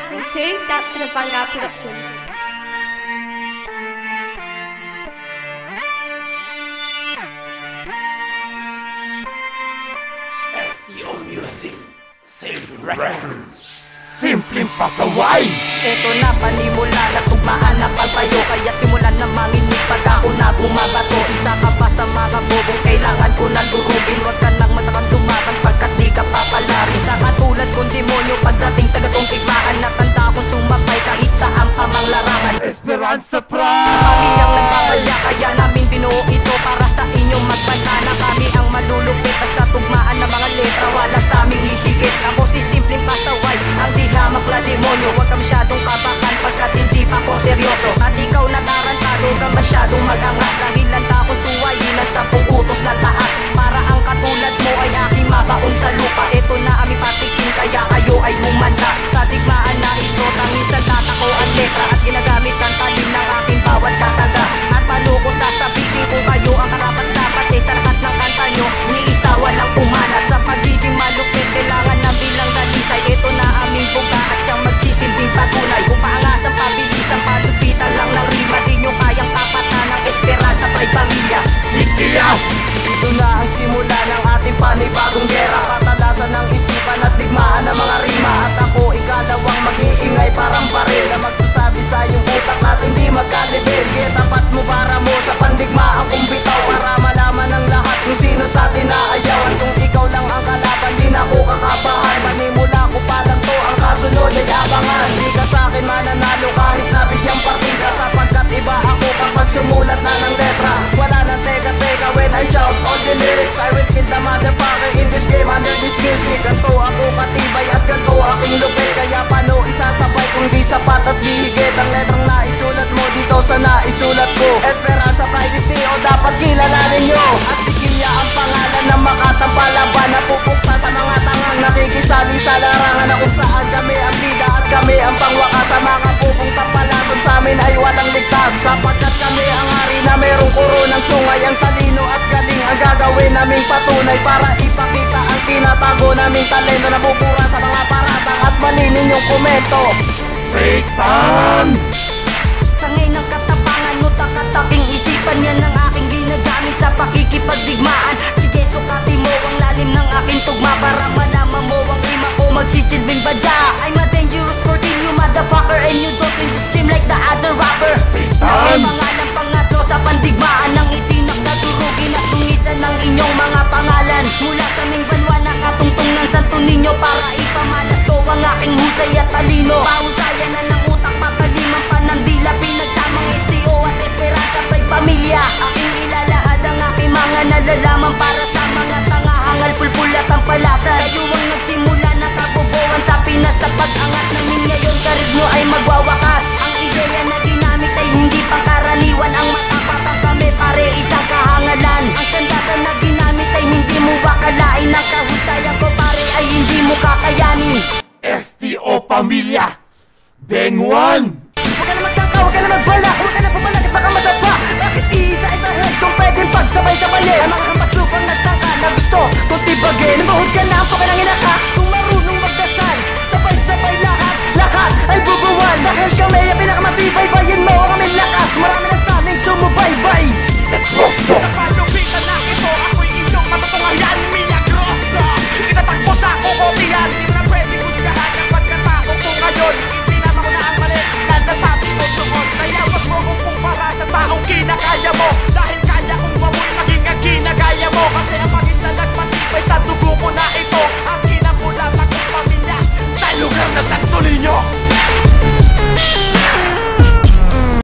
listening to Dancing of Vanguard Productions. SEO Music, Save Records, simpleng pasaway. Eto na panimula na tugmaan na pagpayo, kaya't simulan na manginig pag ako na bumabato. Isa ka pa sa mga bobong kailangan ko na durugin. Huwag ka nang matakang dumakan pagkat di ka papalarin. Sa katulad kong demonyo pagdating sa gatong tigmaan, natanda akong sumabay kahit saan pa mang larangan. Esperanza Pride, Kami ang nagbabalya kaya namin binuo ito para sa inyong magbantana. Kami ang malulupit at sa tugmaan ng mga letra wala sa aming hihigit. Ako si simpleng pasaway, ang di hamak na demonyo. Huwag ka masyadong kabakan pagkat hindi pa ko seryoso. At ikaw natarantado ka masyadong magangas, dahil lang takong suwayin ang 10 utos ng taas. Para ang katulad mo ay aking mabaon sa lupa. Ito na aming patikin kaya kayo ay humanda. Sa digmaan na ito tangisan tatako ang letra at ginagamit ang talim ng aking bawat kataga. At paano ko sasabihin kung kayo ang karapat dapat sa lahat ng kanta nyo, ni isa walang umana. Sa pagiging malupit kailangan ng bilang dalisay. Ito na aming buga at siyang magsisilbing patunay. Kung paangasang pabilisan palupitan lang ng rima, di nyo kayang tapatan ng Esperanza Pride pamilya. Sikiya. Ito na ang simula ng ating panibagong gera. Patalasan ng isipan at digmaan ng mga rima. At ako ikalawang mag-iingay parang baril na magsasabi sa iyong utak natin di magkalibel. Sige, tapat mo para mo sa pandigmaan kong bitaw, para malaman ng lahat kung sino sa atin naayawan. Kung ikaw lang ang kalaban di na ako kakabahan. Manimula ko pa lang to, ang kasunod ay abangan. Di ka sa akin mananalo kahit nabigyang partida, sapagkat iba ako kapag sumulat na ng letra. Wala nang teka-teka when I shout all the lyrics. I will kill the motherfucker in this game under this music. Ganto ako katibay at ganto aking lupit, kaya paano isasabay kung di sapat at di higit ang letrang naisulat mo dito sa naisulat ko. Esperanza Pride is Neo, dapat kilalanin nyo. At si Kiya ang pangalan ng makatang palaban na pupuksa sa mga tangang nakikisali sa larangan, na kung saan kami ang bida at kami ang pangwakas. Sa mga pupuntang palason sa amin ay walang ligtas, sapagkat kami ang hari na merong koronang sungay. Ang talino at galing ang gagawin naming patunay para ipakita ang tinatago naming talento na bubura sa mga paratang at mali ninyong komento. Satan! Sangay ng katapangan mo, takataking isipan, yan ang aking ginagamit sa pakikipagdigmaan. Sige, sukati mo ang lalim ng aking tugma para malaman mo ang rima ko magsisilbing badya. I'm a dangerous 14, you motherfucker, and you don't in the scheme like the other rapper. Satan! Pangalan pangatlo sa pandigmaan ng itinak na durugin at tungisan ng inyong mga pangalan. Mula sa aming banwa nakatungtong ng santo ninyo para ipamalas ko ang aking husay at talino. Pahusayan na ng utak, papaliman pa ng dila, pinagsamang STO at Esperanza Pride pamilya. Aking ilalahad ang aking mga nalalaman para sa mga tangahangal, pulpul at ang palasan. Kayo ang nagsimula ng kabobohan sa Pinas, sa pag-angat namin ngayon karir nyo ay magwawakas. Ang ideya na ginamit ay hindi pangkaraniwan, ang matapatang kami pare isang kahangalan. Ang sandata na ginamit ay hindi mo bakalain, ang kahusayan ko pare ay hindi mo kakayanin. STO Pamilya, Beng One.